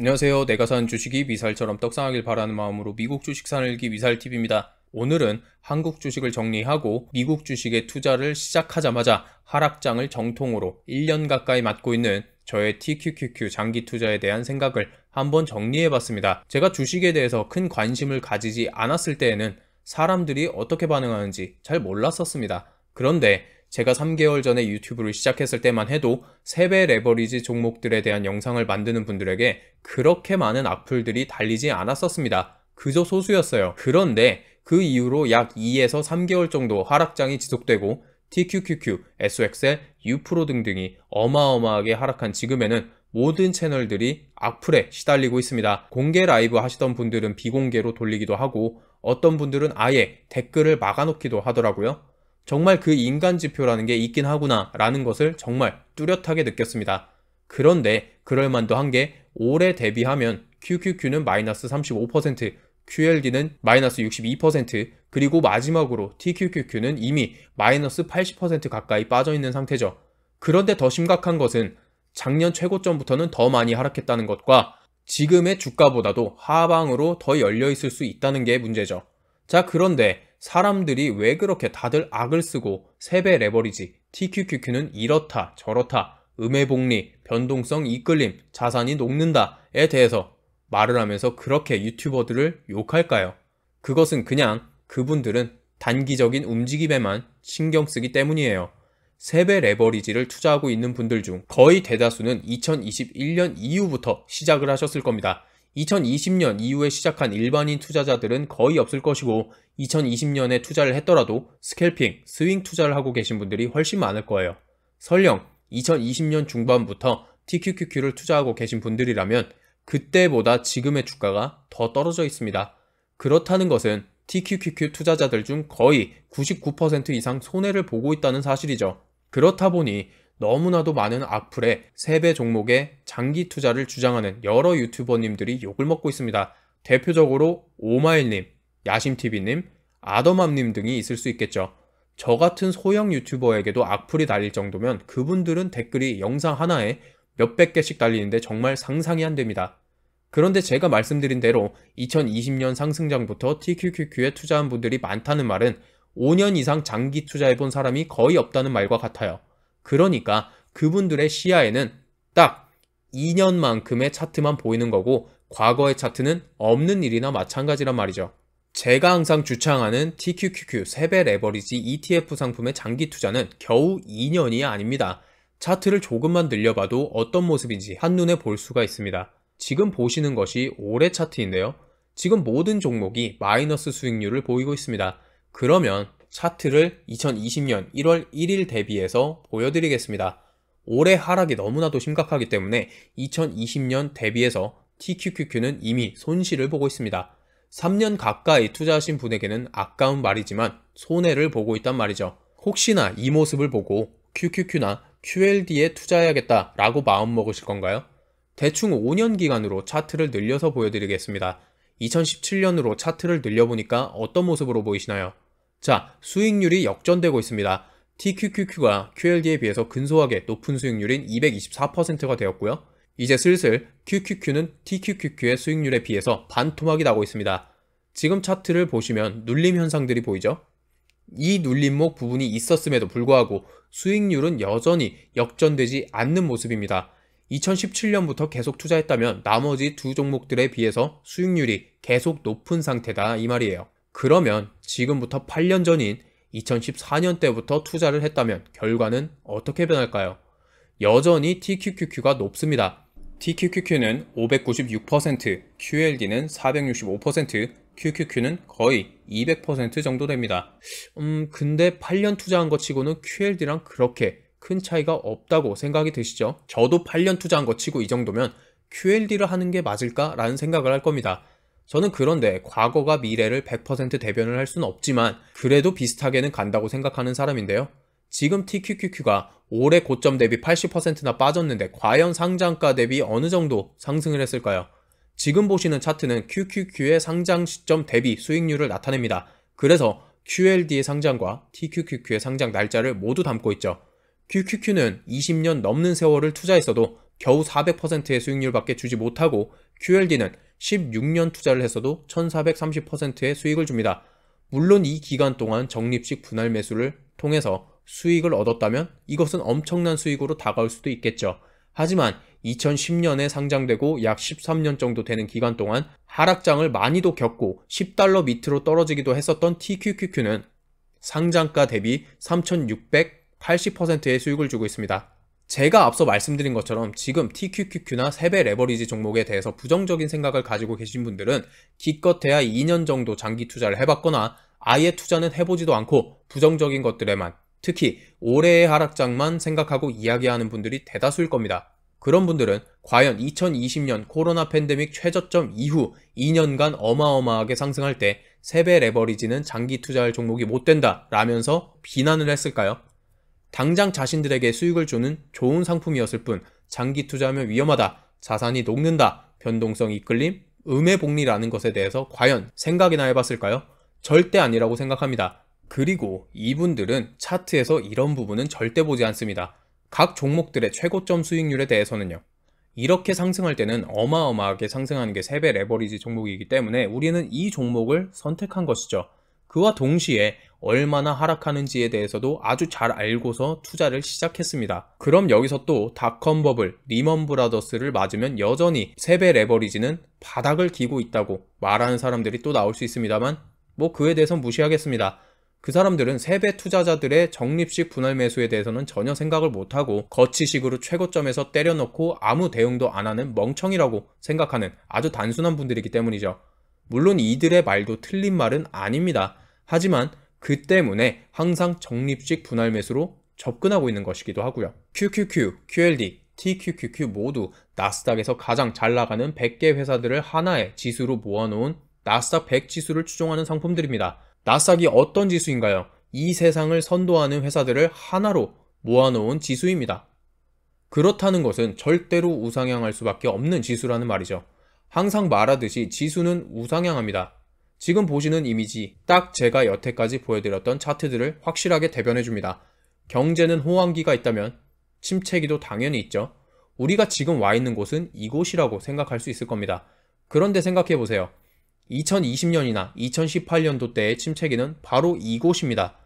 안녕하세요. 내가 산 주식이 미살처럼 떡상하길 바라는 마음으로 미국 주식 사늘기 미살TV입니다. 오늘은 한국 주식을 정리하고 미국 주식에 투자를 시작하자마자 하락장을 정통으로 1년 가까이 맞고 있는 저의 TQQQ 장기 투자에 대한 생각을 한번 정리해봤습니다. 제가 주식에 대해서 큰 관심을 가지지 않았을 때에는 사람들이 어떻게 반응하는지 잘 몰랐었습니다. 그런데 제가 3개월 전에 유튜브를 시작했을 때만 해도 3배 레버리지 종목들에 대한 영상을 만드는 분들에게 그렇게 많은 악플들이 달리지 않았었습니다. 그저 소수였어요. 그런데 그 이후로 약 2에서 3개월 정도 하락장이 지속되고 TQQQ, SOXL, UPRO 등등이 어마어마하게 하락한 지금에는 모든 채널들이 악플에 시달리고 있습니다. 공개 라이브 하시던 분들은 비공개로 돌리기도 하고 어떤 분들은 아예 댓글을 막아놓기도 하더라고요. 정말 그 인간 지표라는 게 있긴 하구나 라는 것을 정말 뚜렷하게 느꼈습니다. 그런데 그럴만도 한 게 올해 대비하면 QQQ는 마이너스 35%, QLD는 마이너스 62%, 그리고 마지막으로 TQQQ는 이미 마이너스 80% 가까이 빠져있는 상태죠. 그런데 더 심각한 것은 작년 최고점부터는 더 많이 하락했다는 것과 지금의 주가보다도 하방으로 더 열려있을 수 있다는 게 문제죠. 자, 그런데 사람들이 왜 그렇게 다들 악을 쓰고 3배 레버리지, TQQQ는 이렇다 저렇다, 음해복리, 변동성 이끌림, 자산이 녹는다에 대해서 말을 하면서 그렇게 유튜버들을 욕할까요? 그것은 그냥 그분들은 단기적인 움직임에만 신경 쓰기 때문이에요. 3배 레버리지를 투자하고 있는 분들 중 거의 대다수는 2021년 이후부터 시작을 하셨을 겁니다. 2020년 이후에 시작한 일반인 투자자들은 거의 없을 것이고 2020년에 투자를 했더라도 스캘핑, 스윙 투자를 하고 계신 분들이 훨씬 많을 거예요. 설령 2020년 중반부터 TQQQ를 투자하고 계신 분들이라면 그때보다 지금의 주가가 더 떨어져 있습니다. 그렇다는 것은 TQQQ 투자자들 중 거의 99% 이상 손해를 보고 있다는 사실이죠. 그렇다 보니 너무나도 많은 악플에 3배 종목에 장기 투자를 주장하는 여러 유튜버님들이 욕을 먹고 있습니다. 대표적으로 오마일님, 야심TV님, 아더맘님 등이 있을 수 있겠죠. 저 같은 소형 유튜버에게도 악플이 달릴 정도면 그분들은 댓글이 영상 하나에 몇백 개씩 달리는데 정말 상상이 안 됩니다. 그런데 제가 말씀드린 대로 2020년 상승장부터 TQQQ에 투자한 분들이 많다는 말은 5년 이상 장기 투자해본 사람이 거의 없다는 말과 같아요. 그러니까 그분들의 시야에는 딱 2년만큼의 차트만 보이는 거고 과거의 차트는 없는 일이나 마찬가지란 말이죠. 제가 항상 주창하는 TQQQ 3배 레버리지 ETF 상품의 장기 투자는 겨우 2년이 아닙니다. 차트를 조금만 늘려봐도 어떤 모습인지 한눈에 볼 수가 있습니다. 지금 보시는 것이 올해 차트인데요. 지금 모든 종목이 마이너스 수익률을 보이고 있습니다. 그러면 차트를 2020년 1월 1일 대비해서 보여드리겠습니다. 올해 하락이 너무나도 심각하기 때문에 2020년 대비해서 TQQQ는 이미 손실을 보고 있습니다. 3년 가까이 투자하신 분에게는 아까운 말이지만 손해를 보고 있단 말이죠. 혹시나 이 모습을 보고 QQQ나 QLD에 투자해야겠다 라고 마음먹으실 건가요? 대충 5년 기간으로 차트를 늘려서 보여드리겠습니다. 2017년으로 차트를 늘려보니까 어떤 모습으로 보이시나요? 자, 수익률이 역전되고 있습니다. TQQQ가 QLD에 비해서 근소하게 높은 수익률인 224%가 되었고요. 이제 슬슬 QQQ는 TQQQ의 수익률에 비해서 반토막이 나고 있습니다. 지금 차트를 보시면 눌림 현상들이 보이죠? 이 눌림목 부분이 있었음에도 불구하고 수익률은 여전히 역전되지 않는 모습입니다. 2017년부터 계속 투자했다면 나머지 두 종목들에 비해서 수익률이 계속 높은 상태다 이 말이에요. 그러면 지금부터 8년 전인 2014년 때부터 투자를 했다면 결과는 어떻게 변할까요? 여전히 TQQQ가 높습니다. TQQQ는 596%, QLD는 465%, QQQ는 거의 200% 정도 됩니다. 근데 8년 투자한 것 치고는 QLD랑 그렇게 큰 차이가 없다고 생각이 드시죠? 저도 8년 투자한 것 치고 이 정도면 QLD를 하는 게 맞을까? 라는 생각을 할 겁니다. 저는 그런데 과거가 미래를 100% 대변을 할 수는 없지만 그래도 비슷하게는 간다고 생각하는 사람인데요. 지금 TQQQ가 올해 고점 대비 80%나 빠졌는데 과연 상장가 대비 어느 정도 상승을 했을까요? 지금 보시는 차트는 QQQ의 상장 시점 대비 수익률을 나타냅니다. 그래서 QLD의 상장과 TQQQ의 상장 날짜를 모두 담고 있죠. QQQ는 20년 넘는 세월을 투자했어도 겨우 400%의 수익률밖에 주지 못하고 QLD는 16년 투자를 했어도 1430%의 수익을 줍니다. 물론 이 기간 동안 적립식 분할 매수를 통해서 수익을 얻었다면 이것은 엄청난 수익으로 다가올 수도 있겠죠. 하지만 2010년에 상장되고 약 13년 정도 되는 기간 동안 하락장을 많이도 겪고 $10 밑으로 떨어지기도 했었던 TQQQ는 상장가 대비 3680%의 수익을 주고 있습니다. 제가 앞서 말씀드린 것처럼 지금 TQQQ나 세배 레버리지 종목에 대해서 부정적인 생각을 가지고 계신 분들은 기껏해야 2년 정도 장기 투자를 해봤거나 아예 투자는 해보지도 않고 부정적인 것들에만, 특히 올해의 하락장만 생각하고 이야기하는 분들이 대다수일 겁니다. 그런 분들은 과연 2020년 코로나 팬데믹 최저점 이후 2년간 어마어마하게 상승할 때 세배 레버리지는 장기 투자할 종목이 못 된다 라면서 비난을 했을까요? 당장 자신들에게 수익을 주는 좋은 상품이었을 뿐 장기 투자하면 위험하다, 자산이 녹는다, 변동성 이끌림, 음해복리라는 것에 대해서 과연 생각이나 해봤을까요? 절대 아니라고 생각합니다. 그리고 이분들은 차트에서 이런 부분은 절대 보지 않습니다. 각 종목들의 최고점 수익률에 대해서는요. 이렇게 상승할 때는 어마어마하게 상승하는 게 세배 레버리지 종목이기 때문에 우리는 이 종목을 선택한 것이죠. 그와 동시에 얼마나 하락하는지에 대해서도 아주 잘 알고서 투자를 시작했습니다. 그럼 여기서 또 닷컴 버블, 리먼 브라더스를 맞으면 여전히 세배 레버리지는 바닥을 기고 있다고 말하는 사람들이 또 나올 수 있습니다만 그에 대해선 무시하겠습니다. 그 사람들은 세배 투자자들의 적립식 분할 매수에 대해서는 전혀 생각을 못하고 거치식으로 최고점에서 때려넣고 아무 대응도 안 하는 멍청이라고 생각하는 아주 단순한 분들이기 때문이죠. 물론 이들의 말도 틀린 말은 아닙니다. 하지만 그 때문에 항상 적립식 분할 매수로 접근하고 있는 것이기도 하고요. QQQ, QLD, TQQQ 모두 나스닥에서 가장 잘 나가는 100개 회사들을 하나의 지수로 모아놓은 나스닥 100 지수를 추종하는 상품들입니다. 나스닥이 어떤 지수인가요? 이 세상을 선도하는 회사들을 하나로 모아놓은 지수입니다. 그렇다는 것은 절대로 우상향할 수밖에 없는 지수라는 말이죠. 항상 말하듯이 지수는 우상향합니다. 지금 보시는 이미지, 딱 제가 여태까지 보여드렸던 차트들을 확실하게 대변해줍니다. 경제는 호황기가 있다면 침체기도 당연히 있죠. 우리가 지금 와 있는 곳은 이곳이라고 생각할 수 있을 겁니다. 그런데 생각해보세요. 2020년이나 2018년도 때의 침체기는 바로 이곳입니다.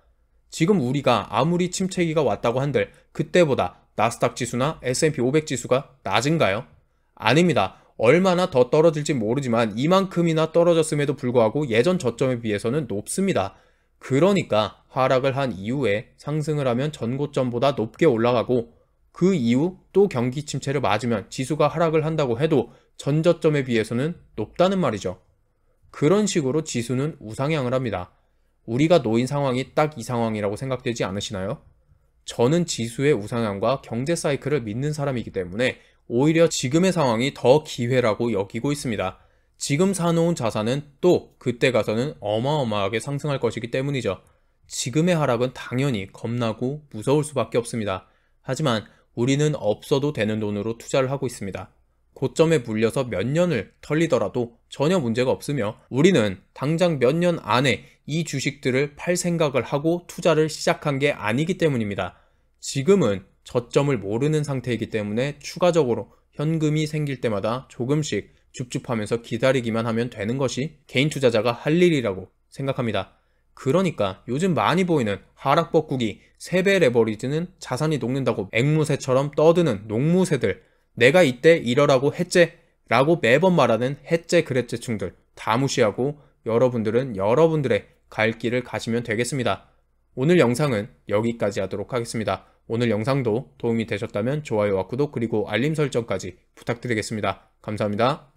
지금 우리가 아무리 침체기가 왔다고 한들 그때보다 나스닥 지수나 S&P 500 지수가 낮은가요? 아닙니다. 얼마나 더 떨어질지 모르지만 이만큼이나 떨어졌음에도 불구하고 예전 저점에 비해서는 높습니다. 그러니까 하락을 한 이후에 상승을 하면 전고점보다 높게 올라가고 그 이후 또 경기 침체를 맞으면 지수가 하락을 한다고 해도 전저점에 비해서는 높다는 말이죠. 그런 식으로 지수는 우상향을 합니다. 우리가 놓인 상황이 딱 이 상황이라고 생각되지 않으시나요? 저는 지수의 우상향과 경제 사이클을 믿는 사람이기 때문에 오히려 지금의 상황이 더 기회라고 여기고 있습니다. 지금 사놓은 자산은 또 그때 가서는 어마어마하게 상승할 것이기 때문이죠. 지금의 하락은 당연히 겁나고 무서울 수밖에 없습니다. 하지만 우리는 없어도 되는 돈으로 투자를 하고 있습니다. 고점에 물려서 몇 년을 털리더라도 전혀 문제가 없으며 우리는 당장 몇 년 안에 이 주식들을 팔 생각을 하고 투자를 시작한 게 아니기 때문입니다. 지금은 저점을 모르는 상태이기 때문에 추가적으로 현금이 생길 때마다 조금씩 줍줍하면서 기다리기만 하면 되는 것이 개인 투자자가 할 일이라고 생각합니다. 그러니까 요즘 많이 보이는 하락 뻐꾸기, 세배 레버리지는 자산이 녹는다고 앵무새처럼 떠드는 농무새들, 내가 이때 이러라고 했제 라고 매번 말하는 했제 그랬제충들 다 무시하고 여러분들은 여러분들의 갈 길을 가시면 되겠습니다. 오늘 영상은 여기까지 하도록 하겠습니다. 오늘 영상도 도움이 되셨다면 좋아요와 구독 그리고 알림 설정까지 부탁드리겠습니다. 감사합니다.